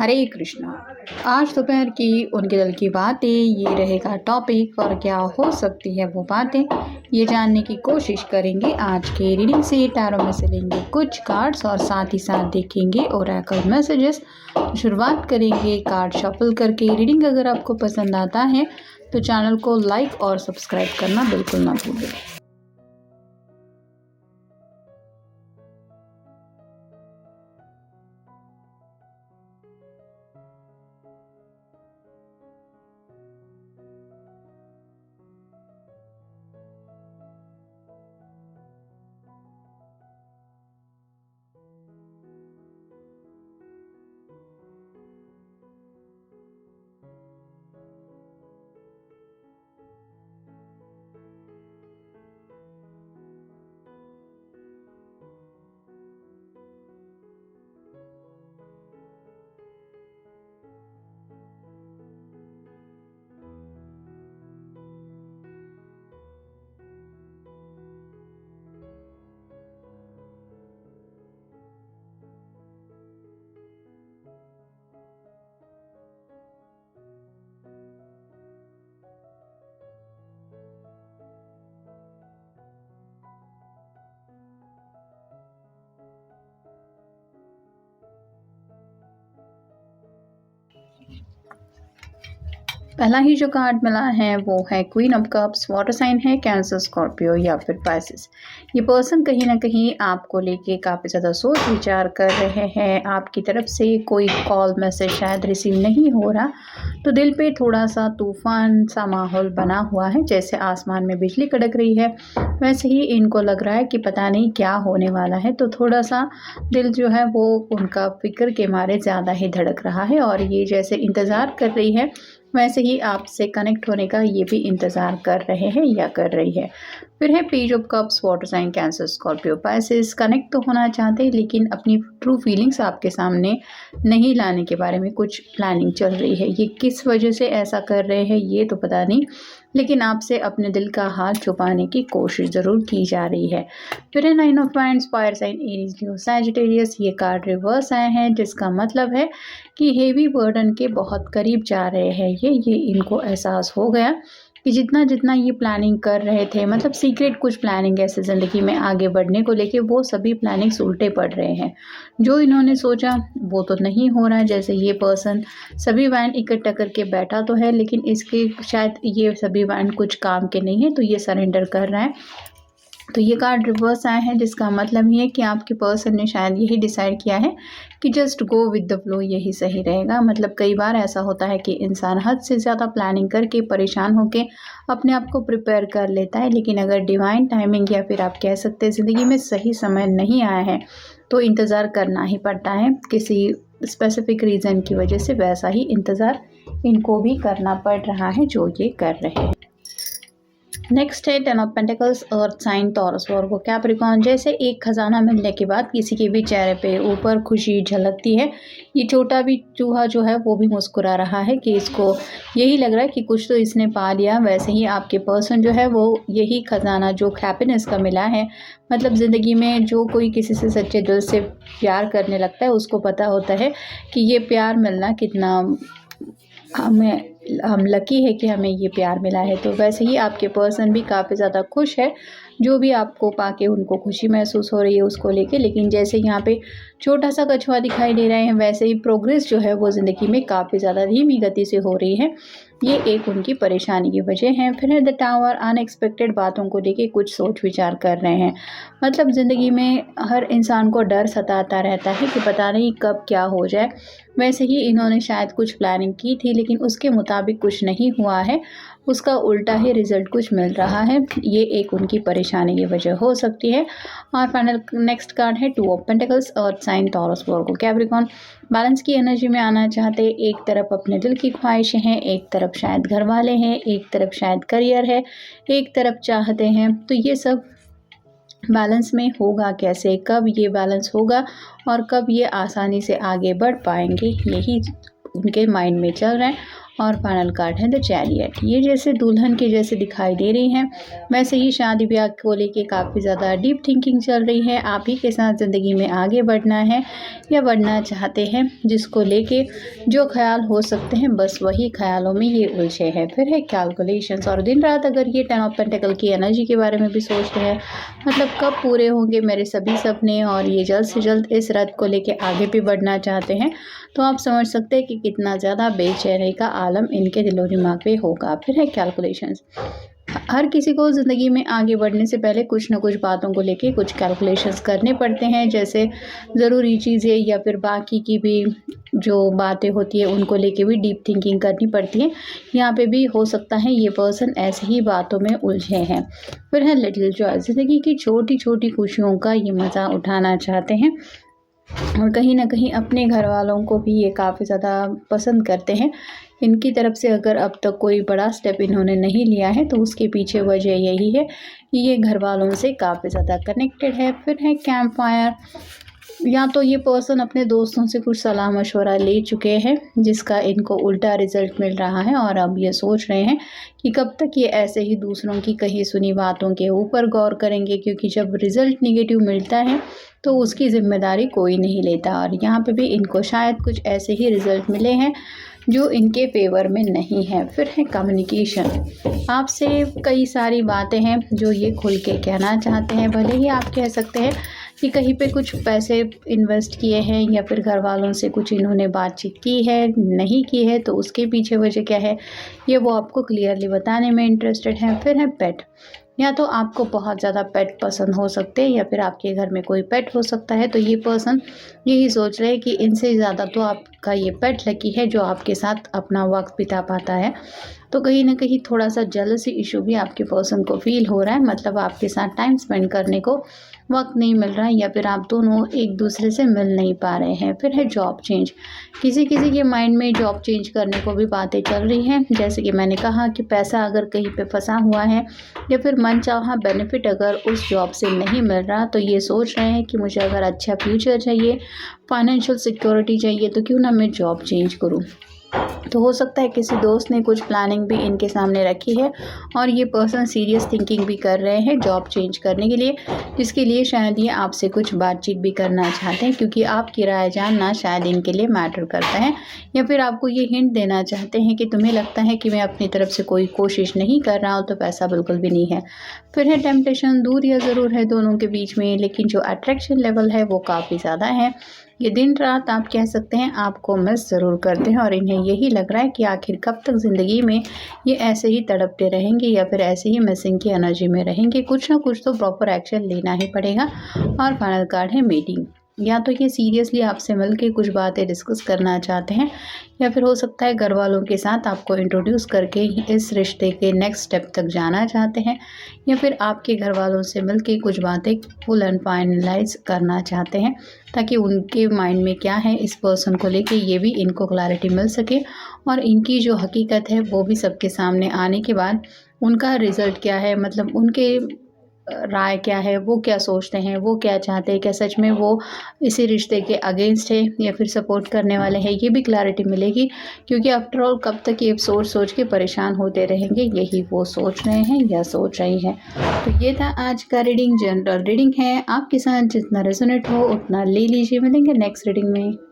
हरे कृष्णा। आज दोपहर की उनके दिल की बातें ये रहेगा टॉपिक, और क्या हो सकती है वो बातें ये जानने की कोशिश करेंगे। आज के रीडिंग से टैरो में से लेंगे कुछ कार्ड्स और साथ ही साथ देखेंगे ओरेकल मैसेजेस। शुरुआत करेंगे कार्ड शफल करके। रीडिंग अगर आपको पसंद आता है तो चैनल को लाइक और सब्सक्राइब करना बिल्कुल ना भूलें। पहला ही जो कार्ड मिला है वो है queen of cups. Water sign है कैंसर, स्कॉर्पियो या फिर पाइसेस। ये पर्सन कहीं ना कहीं आपको लेके काफ़ी ज़्यादा सोच विचार कर रहे हैं। आपकी तरफ से कोई कॉल मैसेज शायद रिसीव नहीं हो रहा, तो दिल पे थोड़ा सा तूफान सा माहौल बना हुआ है। जैसे आसमान में बिजली कड़क रही है वैसे ही इनको लग रहा है कि पता नहीं क्या होने वाला है। तो थोड़ा सा दिल जो है वो उनका फिक्र के मारे ज़्यादा ही धड़क रहा है, और ये जैसे इंतज़ार कर रही है वैसे ही आपसे कनेक्ट होने का ये भी इंतज़ार कर रहे हैं या कर रही है। फिर है page of cups. Water sign Cancer, Scorpio, Pisces. Connect तो होना चाहते हैं लेकिन अपनी ट्रू फीलिंग्स आपके सामने नहीं लाने के बारे में कुछ प्लानिंग चल रही है। ये किस वजह से ऐसा कर रहे हैं ये तो पता नहीं, लेकिन आपसे अपने दिल का हाल छुपाने की कोशिश ज़रूर की जा रही है। फिर है nine of wands. Fire sign Aries, Leo, Sagittarius. ये कार्ड रिवर्स आए हैं जिसका मतलब है कि हेवी बर्डन के बहुत करीब जा रहे हैं। ये इनको एहसास हो गया कि जितना जितना ये प्लानिंग कर रहे थे, मतलब सीक्रेट कुछ प्लानिंग ऐसे ज़िंदगी में आगे बढ़ने को लेके, वो सभी प्लानिंग्स उल्टे पड़ रहे हैं। जो इन्होंने सोचा वो तो नहीं हो रहा है। जैसे ये पर्सन सभी वैन इकट्ठा करके बैठा तो है लेकिन इसके शायद ये सभी वैन कुछ काम के नहीं है, तो ये सरेंडर कर रहा है। तो ये कार्ड रिवर्स आए हैं जिसका मतलब ये है कि आपके पर्सन ने शायद यही डिसाइड किया है कि just go with the flow, यही सही रहेगा। मतलब कई बार ऐसा होता है कि इंसान हद से ज़्यादा प्लानिंग करके परेशान होके अपने आप को प्रिपेयर कर लेता है, लेकिन अगर डिवाइन टाइमिंग या फिर आप कह सकते हैं ज़िंदगी में सही समय नहीं आया है तो इंतज़ार करना ही पड़ता है। किसी स्पेसिफिक रीज़न की वजह से वैसा ही इंतज़ार इनको भी करना पड़ रहा है जो ये कर रहे हैं। नेक्स्ट है ten of pentacles, earth sign, Taurus, Virgo, Capricorn. जैसे एक खजाना मिलने के बाद किसी के भी चेहरे पे ऊपर खुशी झलकती है, ये छोटा भी चूहा जो है वो भी मुस्कुरा रहा है कि इसको यही लग रहा है कि कुछ तो इसने पा लिया। वैसे ही आपके पर्सन जो है वो यही खजाना जो हैप्पीनेस का मिला है, मतलब ज़िंदगी में जो कोई किसी से सच्चे दिल से प्यार करने लगता है उसको पता होता है कि ये प्यार मिलना कितना हम लकी है कि हमें ये प्यार मिला है। तो वैसे ही आपके पर्सन भी काफ़ी ज़्यादा खुश है, जो भी आपको पाके उनको खुशी महसूस हो रही है उसको लेके। लेकिन जैसे यहाँ पे छोटा सा कछुआ दिखाई दे रहे हैं वैसे ही प्रोग्रेस जो है वो ज़िंदगी में काफ़ी ज़्यादा धीमी गति से हो रही है। ये एक उनकी परेशानी की वजह है। फिर है द टावर, अनएक्सपेक्टेड बातों को लेके कुछ सोच विचार कर रहे हैं। मतलब ज़िंदगी में हर इंसान को डर सताता रहता है कि पता नहीं कब क्या हो जाए। वैसे ही इन्होंने शायद कुछ प्लानिंग की थी लेकिन उसके मुताबिक कुछ नहीं हुआ है, उसका उल्टा ही रिजल्ट कुछ मिल रहा है। ये एक उनकी परेशानी की वजह हो सकती है। और फाइनल नेक्स्ट कार्ड है two of pentacles, earth sign, Taurus, Virgo, Capricorn. Balance की एनर्जी में आना चाहते, एक तरफ अपने दिल की ख्वाहिशें हैं, एक तरफ शायद घर वाले हैं, एक तरफ शायद करियर है, एक तरफ चाहते हैं। तो ये सब बैलेंस में होगा कैसे, कब ये बैलेंस होगा और कब ये आसानी से आगे बढ़ पाएंगे, यही उनके माइंड में चल रहा है। और फाइनल कार्ड है द चैरियट। ये जैसे दुल्हन के जैसे दिखाई दे रही हैं, वैसे ही शादी ब्याह को लेके काफ़ी ज़्यादा डीप थिंकिंग चल रही है। आप ही के साथ ज़िंदगी में आगे बढ़ना है या बढ़ना चाहते हैं, जिसको लेके जो ख्याल हो सकते हैं बस वही ख्यालों में ये उलझे हैं। फिर है कैलकुलेशंस, और दिन रात अगर ये 10 ऑफ पेंटिकल की एनर्जी के बारे में भी सोचते हैं, मतलब कब पूरे होंगे मेरे सभी सपने, और ये जल्द से जल्द इस रथ को लेके आगे भी बढ़ना चाहते हैं, तो आप समझ सकते हैं कि कितना ज़्यादा बेचैनी का आलम इनके दिलो दिमाग पे होगा। फिर है कैलकुलेशंस। हर किसी को ज़िंदगी में आगे बढ़ने से पहले कुछ न कुछ बातों को लेके कुछ कैलकुलेशंस करने पड़ते हैं, जैसे ज़रूरी चीज़ें या फिर बाकी की भी जो बातें होती है उनको लेके भी डीप थिंकिंग करनी पड़ती है। यहाँ पे भी हो सकता है ये पर्सन ऐसे ही बातों में उलझे हैं। फिर है लिटिल जॉय, ज़िंदगी की छोटी छोटी खुशियों का ये मज़ा उठाना चाहते हैं, और कहीं न कहीं अपने घर वालों को भी ये काफ़ी ज़्यादा पसंद करते हैं। इनकी तरफ से अगर अब तक कोई बड़ा स्टेप इन्होंने नहीं लिया है, तो उसके पीछे वजह यही है कि ये घर वालों से काफ़ी ज़्यादा कनेक्टेड है। फिर है कैंप फायर, या तो ये पर्सन अपने दोस्तों से कुछ सलाह मशवरा ले चुके हैं, जिसका इनको उल्टा रिज़ल्ट मिल रहा है, और अब ये सोच रहे हैं कि कब तक ये ऐसे ही दूसरों की कही सुनी बातों के ऊपर गौर करेंगे, क्योंकि जब रिज़ल्ट नेगेटिव मिलता है तो उसकी ज़िम्मेदारी कोई नहीं लेता। और यहाँ पे भी इनको शायद कुछ ऐसे ही रिज़ल्ट मिले हैं जो इनके फेवर में नहीं है। फिर है कम्युनिकेशन, आपसे कई सारी बातें हैं जो ये खुल के कहना चाहते हैं। भले ही आप कह सकते हैं कि कहीं पे कुछ पैसे इन्वेस्ट किए हैं या फिर घर वालों से कुछ इन्होंने बातचीत की है, नहीं की है, तो उसके पीछे वजह क्या है ये वो आपको क्लियरली बताने में इंटरेस्टेड है। फिर है पेट, या तो आपको बहुत ज़्यादा पेट पसंद हो सकते हैं या फिर आपके घर में कोई पेट हो सकता है, तो ये पर्सन यही सोच रहे हैं कि इनसे ज़्यादा तो आपका ये पेट लकी है जो आपके साथ अपना वक्त बिता पाता है। तो कहीं ना कहीं थोड़ा सा जेलसी इशू भी आपके पर्सन को फील हो रहा है, मतलब आपके साथ टाइम स्पेंड करने को वक्त नहीं मिल रहा है, या फिर आप दोनों एक दूसरे से मिल नहीं पा रहे हैं। फिर है जॉब चेंज, किसी किसी के माइंड में जॉब चेंज करने को भी बातें चल रही हैं। जैसे कि मैंने कहा कि पैसा अगर कहीं पे फंसा हुआ है या फिर मनचाहा बेनिफिट अगर उस जॉब से नहीं मिल रहा, तो ये सोच रहे हैं कि मुझे अगर अच्छा फ्यूचर चाहिए, फाइनेंशियल सिक्योरिटी चाहिए, तो क्यों ना मैं जॉब चेंज करूँ। तो हो सकता है किसी दोस्त ने कुछ प्लानिंग भी इनके सामने रखी है, और ये पर्सन सीरियस थिंकिंग भी कर रहे हैं जॉब चेंज करने के लिए, जिसके लिए शायद ये आपसे कुछ बातचीत भी करना चाहते हैं, क्योंकि आपकी राय जानना शायद इनके लिए मैटर करता है, या फिर आपको ये हिंट देना चाहते हैं कि तुम्हें लगता है कि मैं अपनी तरफ से कोई कोशिश नहीं कर रहा हूँ, तो पैसा बिल्कुल भी नहीं है। फिर है टेम्पटेशन, दूरियाँ ज़रूर है दोनों के बीच में, लेकिन जो अट्रैक्शन लेवल है वो काफ़ी ज़्यादा है। ये दिन रात आप कह सकते हैं आपको मिस ज़रूर करते हैं, और इन्हें यही लग रहा है कि आखिर कब तक ज़िंदगी में ये ऐसे ही तड़पते रहेंगे या फिर ऐसे ही मिसिंग की एनर्जी में रहेंगे। कुछ ना कुछ तो प्रॉपर एक्शन लेना ही पड़ेगा। और फाइनल कार्ड है मीटिंग, या तो ये सीरियसली आपसे मिल के कुछ बातें डिस्कस करना चाहते हैं, या फिर हो सकता है घर वालों के साथ आपको इंट्रोड्यूस करके इस रिश्ते के नेक्स्ट स्टेप तक जाना चाहते हैं, या फिर आपके घर वालों से मिल के कुछ बातें फुल एंड फाइनलाइज करना चाहते हैं, ताकि उनके माइंड में क्या है इस पर्सन को लेके ये भी इनको क्लैरिटी मिल सके, और इनकी जो हकीकत है वो भी सबके सामने आने के बाद उनका रिज़ल्ट क्या है, मतलब उनके राय क्या है, वो क्या सोचते हैं, वो क्या चाहते हैं, क्या सच में वो इसी रिश्ते के अगेंस्ट है या फिर सपोर्ट करने वाले हैं, ये भी क्लैरिटी मिलेगी। क्योंकि आफ्टर ऑल कब तक ये सोच सोच के परेशान होते रहेंगे, यही वो सोच रहे हैं या सोच रही हैं। तो ये था आज का रीडिंग, जनरल रीडिंग है, आपके साथ जितना रेजोनेट हो उतना ले लीजिए। मिलेंगे नेक्स्ट रीडिंग में।